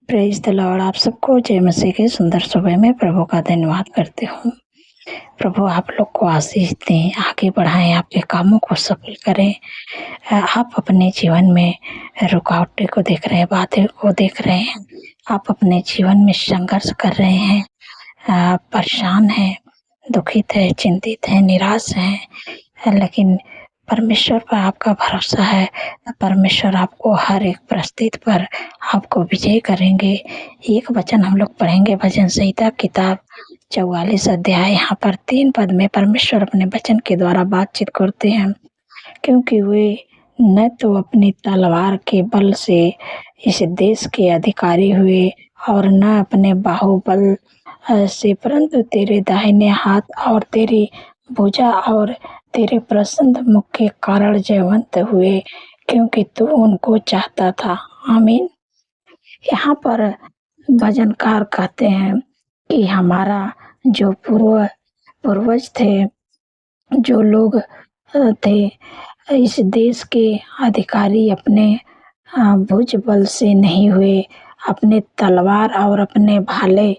Praise the Lord. आप सबको जय मसीह के सुंदर सुबह में प्रभु का धन्यवाद करती हूँ। प्रभु आप लोग को आशीष दें, आगे बढ़ाएँ, आपके कामों को सफल करें। आप अपने जीवन में रुकावटें को देख रहे हैं, बाधाओं को देख रहे हैं। आप अपने जीवन में संघर्ष कर रहे हैं, परेशान हैं, दुखित हैं, चिंतित हैं, निराश हैं, लेकिन परमेश्वर पर आपका भरोसा है। परमेश्वर आपको हर एक परिस्थिति पर आपको विजय करेंगे। एक वचन हम लोग पढ़ेंगे भजन संहिता किताब 44 अध्याय। यहाँ पर 3 पद में परमेश्वर अपने वचन के द्वारा बातचीत करते हैं, क्योंकि वे न तो अपनी तलवार के बल से इस देश के अधिकारी हुए और न अपने बाहुबल से, परंतु तेरे दाहिने हाथ और तेरी भुजा और तेरे प्रसन्न मुख के कारण जयवंत हुए, क्योंकि तू उनको चाहता था। आमीन। यहाँ पर भजनकार कहते हैं कि हमारा जो पूर्वज थे, जो लोग थे, इस देश के अधिकारी अपने भुज बल से नहीं हुए, अपने तलवार और अपने भाले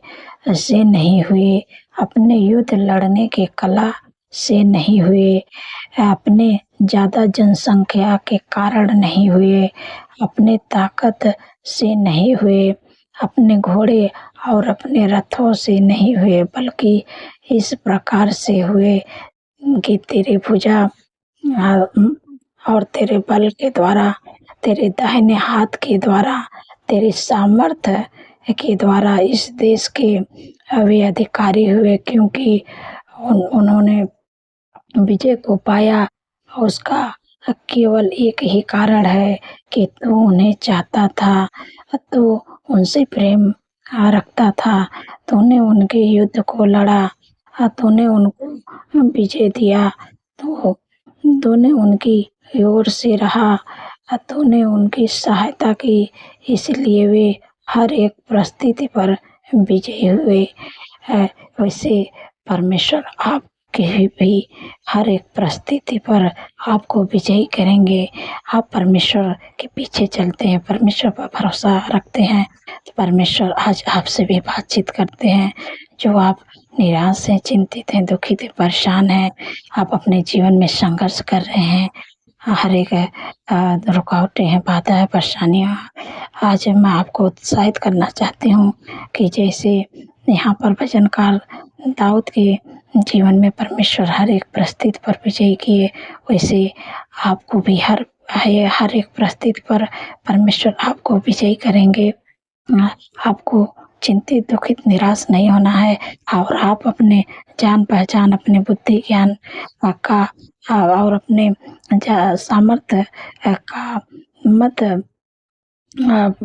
से नहीं हुए, अपने युद्ध लड़ने के कला से नहीं हुए, अपने ज़्यादा जनसंख्या के कारण नहीं हुए, अपने ताकत से नहीं हुए, अपने घोड़े और अपने रथों से नहीं हुए, बल्कि इस प्रकार से हुए कि तेरी भुजा और तेरे बल के द्वारा, तेरे दाहिने हाथ के द्वारा, तेरी सामर्थ्य के द्वारा इस देश के वे अधिकारी हुए, क्योंकि उन्होंने विजय को पाया। उसका केवल एक ही कारण है कि तू उन्हें चाहता था, तू उनसे प्रेम रखता था, तूने उनके युद्ध को लड़ा, तूने उनको विजय दिया, तूने उनकी ओर से रहा, तूने उनकी सहायता की, इसलिए वे हर एक परिस्थिति पर विजयी हुए। वैसे परमेश्वर आपके भी हर एक परिस्थिति पर आपको विजयी करेंगे। आप परमेश्वर के पीछे चलते हैं, परमेश्वर पर भरोसा रखते हैं, तो परमेश्वर आज आपसे भी बातचीत करते हैं। जो आप निराश हैं, चिंतित हैं, दुखित हैं, परेशान हैं, आप अपने जीवन में संघर्ष कर रहे हैं, हर एक रुकावटें हैं, बाधा है, परेशानियाँ, आज मैं आपको उत्साहित करना चाहती हूँ कि जैसे यहाँ पर भजनकार दाऊद के जीवन में परमेश्वर हर एक परिस्थिति पर विजय किए, वैसे आपको भी हर एक परिस्थिति पर परमेश्वर आपको विजयी करेंगे। आपको चिंतित, दुखित, निराश नहीं होना है और आप अपने जान पहचान, अपने बुद्धि ज्ञान का और अपने सामर्थ्य का मत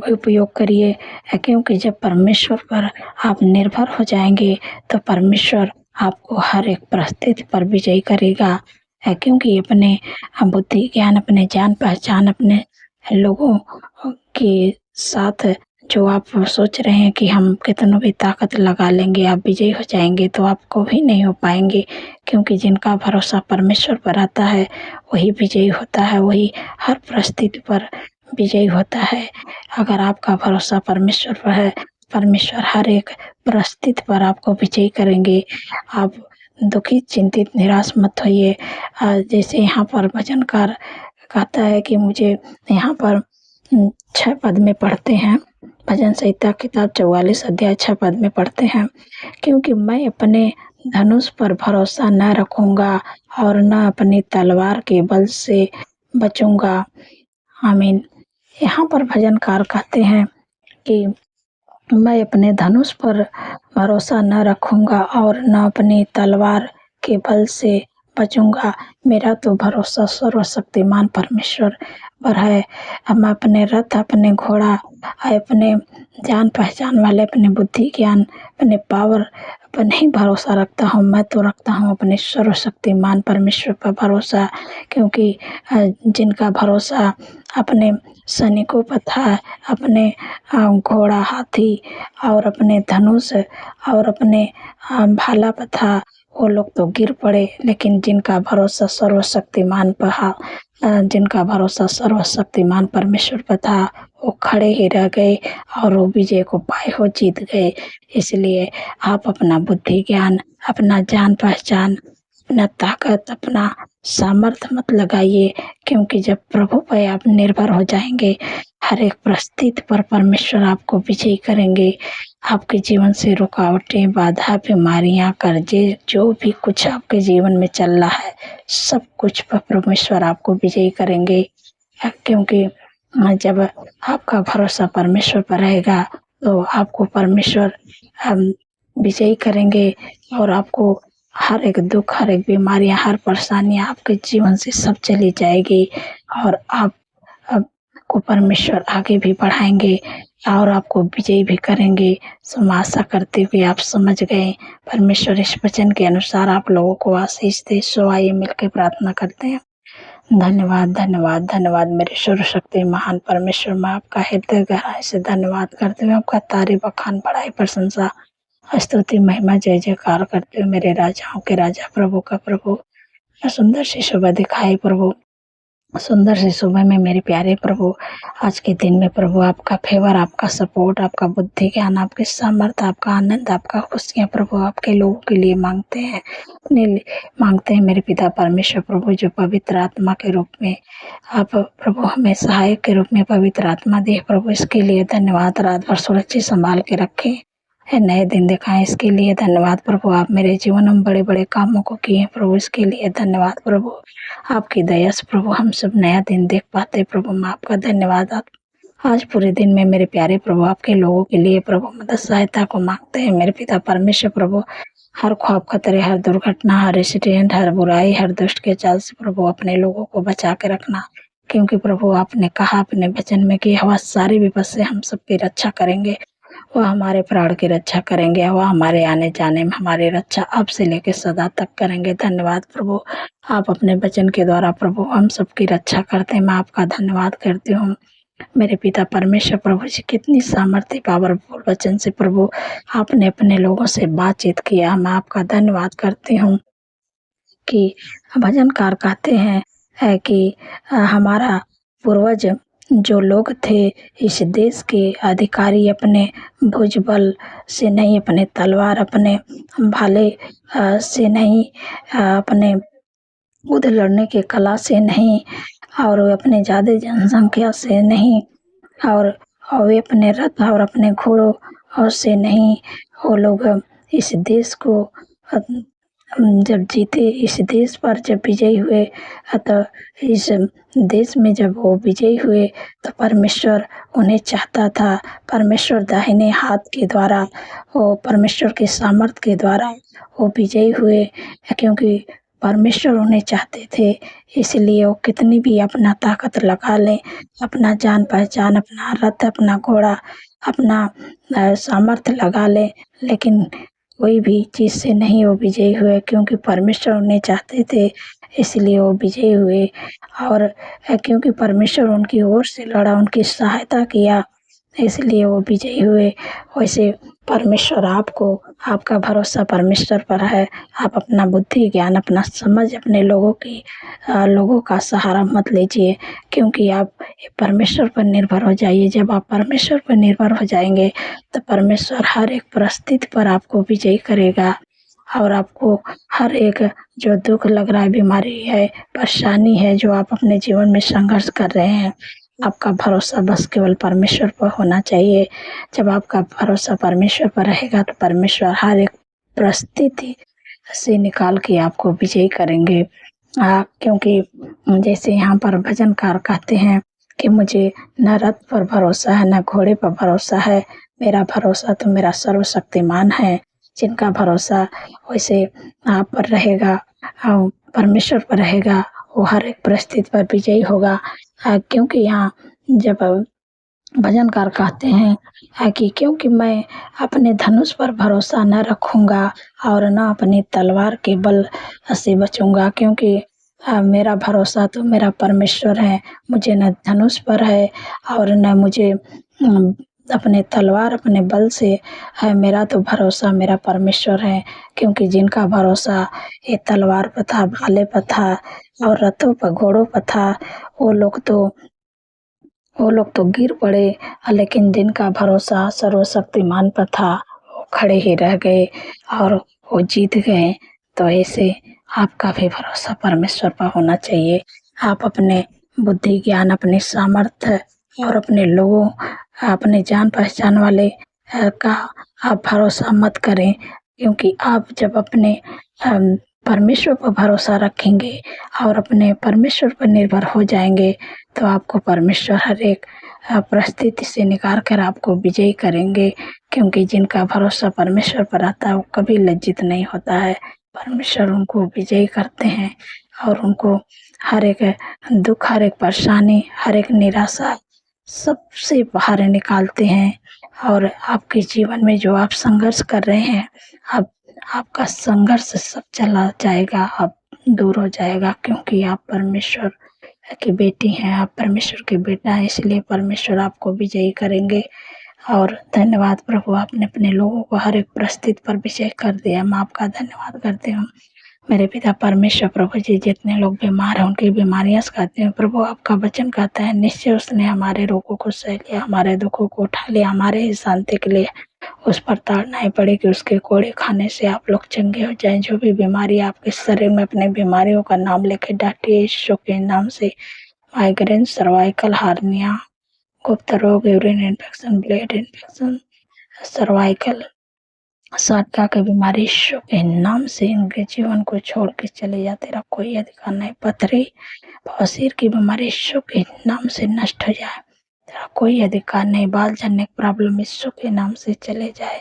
उपयोग करिए, क्योंकि जब परमेश्वर पर आप निर्भर हो जाएंगे तो परमेश्वर आपको हर एक परिस्थिति पर विजयी करेगा। क्योंकि अपने बुद्धि ज्ञान, अपने जान पहचान, अपने लोगों के साथ जो आप सोच रहे हैं कि हम कितनों भी ताकत लगा लेंगे, आप विजयी हो जाएंगे, तो आपको भी नहीं हो पाएंगे। क्योंकि जिनका भरोसा परमेश्वर पर आता है वही विजयी होता है, वही हर परिस्थिति पर विजयी होता है। अगर आपका भरोसा परमेश्वर पर है, परमेश्वर हर एक परिस्थिति पर आपको विजयी करेंगे। आप दुखित, चिंतित, निराश मत होइए। जैसे यहाँ पर भजनकार कहता है कि मुझे यहाँ पर 6 पद में पढ़ते हैं, भजन संहिता किताब 44 अध्याय 6 पद में पढ़ते हैं, क्योंकि मैं अपने धनुष पर भरोसा न रखूँगा और न अपनी तलवार के बल से बचूँगा। आमीन। यहाँ पर भजनकार कहते हैं कि मैं अपने धनुष पर भरोसा न रखूँगा और न अपनी तलवार के बल से बचूँगा। मेरा तो भरोसा सर्वशक्तिमान परमेश्वर पर है। अब मैं अपने रथ, अपने घोड़ा, अपने जान पहचान वाले, अपने बुद्धि ज्ञान, अपने पावर पर नहीं भरोसा रखता हूँ। मैं तो रखता हूँ अपने सर्वशक्तिमान परमेश्वर पर भरोसा, क्योंकि जिनका भरोसा अपने सैनिकों पर था, अपने घोड़ा, हाथी और अपने धनुष और अपने भाला पर था, वो लोग तो गिर पड़े, लेकिन जिनका भरोसा सर्वशक्तिमान परमेश्वर पर था, वो खड़े ही रह गए और वो विजय को पाए हो जीत गए। इसलिए आप अपना बुद्धि ज्ञान, अपना जान पहचान, अपना ताकत, अपना सामर्थ्य मत लगाइए, क्योंकि जब प्रभु पर आप निर्भर हो जाएंगे, हर एक परिस्थिति पर परमेश्वर आपको विजयी करेंगे। आपके जीवन से रुकावटें, बाधा, बीमारियां, कर्जे, जो भी कुछ आपके जीवन में चल रहा है, सब कुछ पर परमेश्वर आपको विजयी करेंगे। क्योंकि जब आपका भरोसा परमेश्वर पर रहेगा, तो आपको परमेश्वर विजयी करेंगे और आपको हर एक दुख, हर एक बीमारियां, हर परेशानियां आपके जीवन से सब चली जाएगी और आपको परमेश्वर आगे भी बढ़ाएंगे और आपको विजयी भी करेंगे। सो मैं आशा करती हुए आप समझ गए। परमेश्वर इस वचन के अनुसार आप लोगों को आशीष दे। सो आइए मिलकर प्रार्थना करते हैं। धन्यवाद, धन्यवाद, धन्यवाद मेरे सर्वशक्ति महान परमेश्वर। मैं आपका हृदय गहराई से धन्यवाद करते हुए आपका तारीफ, बखान, बड़ाई, प्रशंसा, स्तुति, महिमा, जय जयकार करते हुए मेरे राजाओं के राजा, प्रभु का प्रभु, सुंदर सी सुबह दिखाई प्रभु, सुंदर सी सुबह में मेरे प्यारे प्रभु, आज के दिन में प्रभु आपका फेवर, आपका सपोर्ट, आपका बुद्धि ज्ञान, आपके सामर्थ्य, आपका आनंद, आपका खुशियाँ प्रभु आपके लोगों के लिए मांगते हैं, अपने लिए मांगते हैं मेरे पिता परमेश्वर प्रभु, जो पवित्र आत्मा के रूप में आप प्रभु हमें सहायक के रूप में पवित्र आत्मा दे प्रभु, इसके लिए धन्यवाद। रात भर सुरक्षित संभाल के रखें, है नए दिन दिखाएं, इसके लिए धन्यवाद प्रभु। आप मेरे जीवन में बड़े बड़े कामों को किए प्रभु, इसके लिए धन्यवाद प्रभु। आपकी दया से प्रभु हम सब नया दिन देख पाते प्रभु, मैं आपका धन्यवाद। आज पूरे दिन में मेरे प्यारे प्रभु आपके लोगों के लिए प्रभु मदद सहायता को मांगते हैं मेरे पिता परमेश्वर प्रभु। हर ख्वाब खतरे, हर दुर्घटना, हर एक्सीडेंट, हर बुराई, हर दुष्ट के चाल से प्रभु अपने लोगों को बचा के रखना, क्योंकि प्रभु आपने कहा अपने वचन में कि वह सारे विपद से हम सबकी रक्षा करेंगे, वह हमारे प्राण की रक्षा करेंगे, वह हमारे आने जाने में हमारी रक्षा अब से लेकर सदा तक करेंगे। धन्यवाद प्रभु, आप अपने वचन के द्वारा प्रभु हम सबकी रक्षा करते हैं। मैं आपका धन्यवाद करती हूँ मेरे पिता परमेश्वर प्रभु जी। कितनी सामर्थ्य पावरफुल वचन से प्रभु आपने अपने लोगों से बातचीत किया। मैं आपका धन्यवाद करती हूँ कि भजनकार कहते हैं कि हमारा पूर्वज जो लोग थे इस देश के अधिकारी अपने भुजबल से नहीं, अपने तलवार, अपने भाले से नहीं, अपने युद्ध लड़ने के कला से नहीं, और अपने ज़्यादा जनसंख्या से नहीं, और वे अपने रथ और अपने घोड़ों और से नहीं, वो लोग इस देश को जब जीते, इस देश पर जब विजयी हुए, तो इस देश में जब वो विजयी हुए तो परमेश्वर उन्हें चाहता था। परमेश्वर दाहिने हाथ के द्वारा, वो परमेश्वर के सामर्थ्य के द्वारा वो विजयी हुए, क्योंकि परमेश्वर उन्हें चाहते थे। इसलिए वो कितनी भी अपना ताकत लगा लें, अपना जान पहचान, अपना रथ, अपना घोड़ा, अपना सामर्थ्य लगा लें, लेकिन कोई भी चीज़ से नहीं वो विजयी हुए, क्योंकि परमेश्वर उन्हें चाहते थे, इसलिए वो विजयी हुए। और क्योंकि परमेश्वर उनकी ओर से लड़ा, उनकी सहायता किया, इसलिए वो विजयी हुए। वैसे परमेश्वर आपको, आपका भरोसा परमेश्वर पर है। आप अपना बुद्धि ज्ञान, अपना समझ, अपने लोगों का सहारा मत लीजिए, क्योंकि आप परमेश्वर पर निर्भर हो जाइए। जब आप परमेश्वर पर निर्भर हो जाएंगे तो परमेश्वर हर एक परिस्थिति पर आपको विजयी करेगा, और आपको हर एक जो दुख लग रहा है, बीमारी है, परेशानी है, जो आप अपने जीवन में संघर्ष कर रहे हैं, आपका भरोसा बस केवल परमेश्वर पर होना चाहिए। जब आपका भरोसा परमेश्वर पर रहेगा तो परमेश्वर हर एक परिस्थिति से निकाल के आपको विजयी करेंगे। क्योंकि जैसे यहाँ पर भजनकार कहते हैं कि मुझे न रथ पर भरोसा है, न घोड़े पर भरोसा है, मेरा भरोसा तो मेरा सर्वशक्तिमान है। जिनका भरोसा वैसे आप पर रहेगा, परमेश्वर पर रहेगा, वो हर एक परिस्थिति पर विजयी होगा। क्योंकि यहाँ जब भजनकार कहते हैं कि क्योंकि मैं अपने धनुष पर भरोसा न रखूँगा और न अपनी तलवार के बल से बचूँगा, क्योंकि मेरा भरोसा तो मेरा परमेश्वर है। मुझे न धनुष पर है और न मुझे अपने तलवार अपने बल से है, मेरा तो भरोसा मेरा परमेश्वर है। क्योंकि जिनका भरोसा ये तलवार पर था, भाले पर था और रथों पर घोड़ों पर था, वो लोग तो वो लोग तो गिर पड़े, लेकिन जिनका भरोसा सर्वशक्तिमान पर था वो खड़े ही रह गए और वो जीत गए। तो ऐसे आपका भी भरोसा परमेश्वर पर होना चाहिए। आप अपने बुद्धि ज्ञान अपने सामर्थ्य और अपने लोगों अपने जान पहचान वाले का आप भरोसा मत करें। क्योंकि आप जब अपने परमेश्वर पर भरोसा रखेंगे और अपने परमेश्वर पर निर्भर हो जाएंगे तो आपको परमेश्वर हर एक परिस्थिति से निकाल कर आपको विजयी करेंगे। क्योंकि जिनका भरोसा परमेश्वर पर रहता है वो कभी लज्जित नहीं होता है। परमेश्वर उनको विजयी करते हैं और उनको हर एक दुख, हर एक परेशानी, हर एक निराशा सबसे बाहर निकालते हैं। और आपके जीवन में जो आप संघर्ष कर रहे हैं, आप आपका संघर्ष सब चला जाएगा, आप दूर हो जाएगा। क्योंकि आप परमेश्वर की बेटी हैं, आप परमेश्वर के बेटा हैं, इसलिए परमेश्वर आपको विजयी करेंगे। और धन्यवाद प्रभु, आपने अपने लोगों को हर एक परिस्थिति पर विजय कर दिया। मैं आपका धन्यवाद करती हूँ मेरे पिता परमेश्वर। प्रभु जी, जितने लोग बीमार हैं उनकी बीमारियां सुखाते हैं प्रभु। आपका वचन कहता है निश्चय उसने हमारे रोगों को सह लिया, हमारे दुखों को उठा लिया, हमारे ही शांति के लिए उस पर ताड़ना ही पड़ेगी। उसके कोड़े खाने से आप लोग चंगे हो जाएं। जो भी बीमारी आपके शरीर में, अपने बीमारियों का नाम लेके डांटिए यीशु के नाम से। माइग्रेन, सर्वाइकल हार्निया, गुप्त रोग, urine infection, blood infection, cervical साटका की बीमारी यीशु के नाम से इनके जीवन को छोड़ के चले जा। तेरा कोई अधिकार नहीं। पथरी, बवासीर की बीमारी यीशु के नाम से नष्ट हो जाए। तेरा कोई अधिकार नहीं। बाल झड़ने की प्रॉब्लम यीशु के नाम से चले जाए।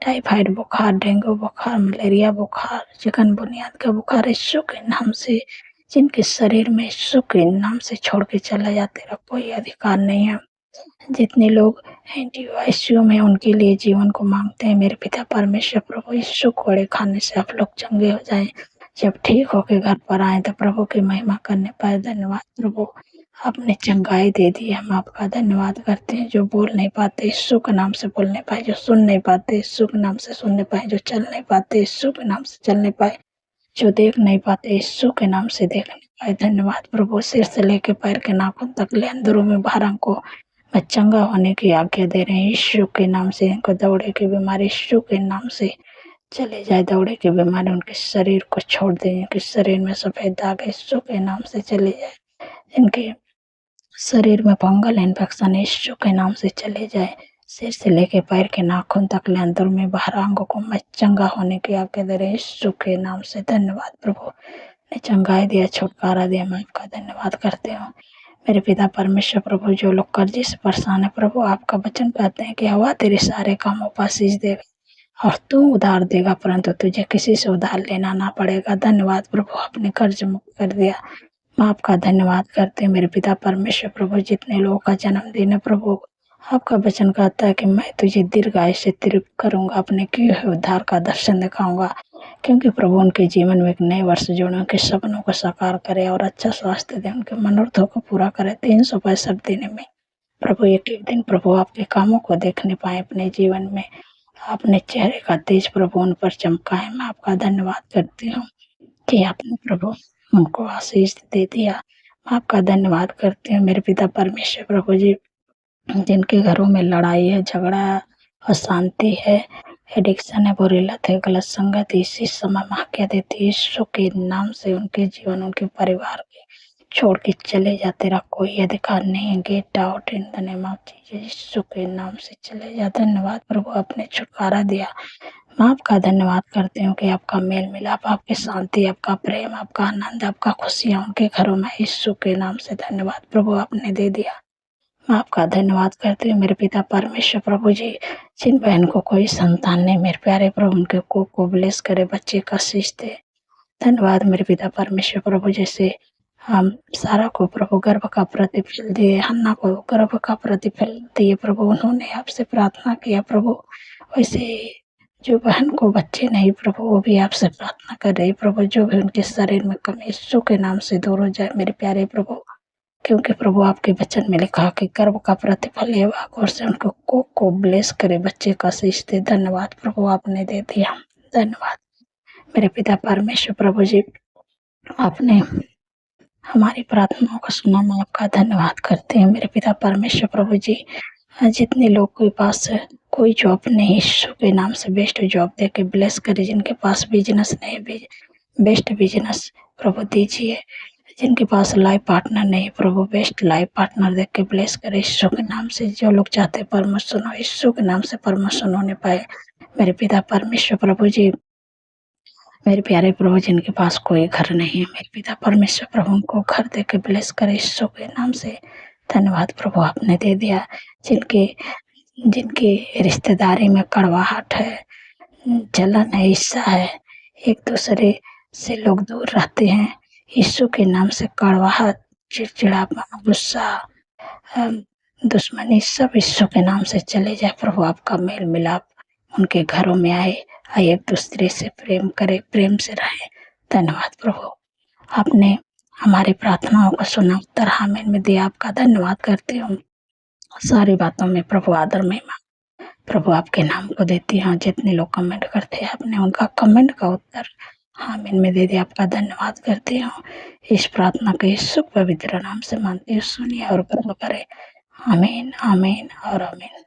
टाइफाइड बुखार, डेंगू बुखार, मलेरिया बुखार, चिकन बुनियाद का बुखार यीशु के नाम से जिनके शरीर में यीशु के नाम से छोड़ के चला जा। तेरा कोई अधिकार नहीं है। जितने लोग आईसीयू में उनके लिए जीवन को मांगते हैं मेरे पिता परमेश्वर प्रभु, यीशु कोड़े खाने से आप लोग चंगे हो जाएं। जब ठीक होके घर पर आए तो प्रभु की महिमा करने पाए। धन्यवाद प्रभु, आपने चंगाई दे दी। हम आपका धन्यवाद करते हैं। जो बोल नहीं पाते यीशु के नाम से बोलने पाए, जो सुन नहीं पाते यीशु के नाम से सुनने पाए, जो चल नहीं पाते यीशु के नाम से चलने पाए, जो देख नहीं पाते यीशु के नाम से देखने पाए। धन्यवाद प्रभु, सिर से लेके पैर के नाखून तक ले अंदरों में बाहरों को मैं चंगा होने की आज्ञा दे रहे हैं यीशु के नाम से। इनको दौड़े की बीमारी यीशु के नाम से चले जाए। दौड़े की बीमारी उनके शरीर को छोड़ दें। इनके शरीर में सफेद दाग यीशु के नाम से चले जाए। इनके शरीर में फंगल इन्फेक्शन यीशु के नाम से चले जाए। सिर से लेके पैर के नाखून तक ले अंदर में बाहर अंगों को मैं चंगा होने की आज्ञा दे रहे हैं यीशु के नाम से। धन्यवाद प्रभु, ने चंगाई दिया, छुटकारा दिया। मैं आपका धन्यवाद करती हूँ मेरे पिता परमेश्वर प्रभु। जो लोग कर्जे से परेशान है प्रभु, आपका वचन कहते हैं कि हवा तेरे सारे कामों पर आशीष देगा और तू उधार देगा परंतु तुझे किसी से उधार लेना ना पड़ेगा। धन्यवाद प्रभु, आपने कर्ज मुक्त कर दिया। मैं आपका धन्यवाद करते हैं मेरे पिता परमेश्वर प्रभु। जितने लोगों का जन्मदिन है प्रभु, आपका वचन कहता है कि मैं तुझे दीर्घायु से तृप्त करूंगा, अपने किए हुए उद्धार का दर्शन दिखाऊंगा। क्योंकि प्रभु उनके जीवन में एक नए वर्ष जोड़े, उनके सपनों को साकार करे और अच्छा स्वास्थ्य दे, उनके मनोरथों को पूरा करे 365 दिन में। प्रभु एक एक दिन प्रभु आपके कामों को देखने पाए अपने जीवन में। अपने चेहरे का तेज प्रभु उन पर चमका है। मैं आपका धन्यवाद करती हूँ कि आपने प्रभु उनको आशीष दे दिया। मैं आपका धन्यवाद करती हूँ मेरे पिता परमेश्वर प्रभु जी। जिनके घरों में लड़ाई है, झगड़ा, अशांति है, एडिक्शन है, बुरी लत है, गलत संगत, इसी समय मैं आज्ञा देती हूँ यीशु के नाम से उनके जीवन, उनके परिवार के छोड़ के चले जा। तेरा कोई अधिकार नहीं है। Get out in the name of Jesus, यीशु के नाम से चले जा। धन्यवाद प्रभु, आपने छुटकारा दिया। मैं आपका धन्यवाद करती हूँ कि आपका मेल मिलाप, आपकी शांति, आपका प्रेम, आपका आनंद, आपका खुशियाँ उनके घरों में यीशु के नाम से। धन्यवाद प्रभु, आपने दे दिया। मैं आपका धन्यवाद करती हूँ मेरे पिता परमेश्वर प्रभु जी। जिन बहन को कोई संतान नहीं मेरे प्यारे प्रभु, उनके को ब्लेस करे, बच्चे का आशीष दे। धन्यवाद मेरे पिता परमेश्वर प्रभु। जैसे हम सारा को प्रभु गर्भ का प्रतिफल दिए, हन्ना को गर्भ का प्रतिफल दिए प्रभु, उन्होंने आपसे प्रार्थना किया प्रभु। वैसे जो बहन को बच्चे नहीं प्रभु, वो भी आपसे प्रार्थना कर रही प्रभु। जो भी उनके शरीर में कमी यीशु के नाम से दूर हो जाए मेरे प्यारे प्रभु। क्योंकि प्रभु आपके वचन में लिखा कि गर्भ का प्रतिफल है और से उनको को ब्लेस करे, बच्चे का आशीष दे। धन्यवाद प्रभु, आपने दे दिया। धन्यवाद मेरे पिता परमेश्वर। प्रभु जी, आपने हमारी प्रार्थनाओं को सुना, मैं आपका धन्यवाद करते हैं मेरे पिता परमेश्वर। प्रभु जी, जितने लोग के पास कोई जॉब नहीं, यीशु के नाम से बेस्ट जॉब दे के ब्लेस करे। जिनके पास बिजनेस नहीं, बेस्ट बिजनेस प्रभु दीजिए। जिनके पास लाइफ पार्टनर नहीं, प्रभु बेस्ट लाइफ पार्टनर दे के ब्लेस करे यीशु के नाम से। जो लोग चाहते प्रमोशन हो, यीशु के नाम से प्रमोशन होने पाए मेरे पिता परमेश्वर। प्रभु जी, मेरे प्यारे प्रभु, जिनके पास कोई घर नहीं है, मेरे पिता परमेश्वर प्रभु उनको घर दे के ब्लेस करे यीशु के नाम से। धन्यवाद प्रभु, आपने दे दिया। जिनके जिनके रिश्तेदारी में कड़वाहट है, जलन है, ईर्ष्या है, एक दूसरे से लोग दूर रहते हैं, यीशु के नाम से कड़वाहट, चिड़चिड़ापन, गुस्सा, दुश्मनी सब यीशु के नाम से चले जाए। प्रभु आपका मेल मिलाप उनके घरों में आए, एक दूसरे से प्रेम करे, प्रेम से रहे। धन्यवाद प्रभु, आपने हमारी प्रार्थनाओं को सुना, उत्तर आमीन में दिया। आपका धन्यवाद करती हूँ। सारी बातों में प्रभु आदर महिमा प्रभु आपके नाम को देती हूँ। जितने लोग कमेंट करते हैं, आपने उनका कमेंट का उत्तर आमीन में दे दिया। आपका धन्यवाद करती हूँ। इस प्रार्थना के यीशु पवित्र नाम से मानती हूँ, सुनिए और पूर्ण करे। आमीन, आमीन और आमीन।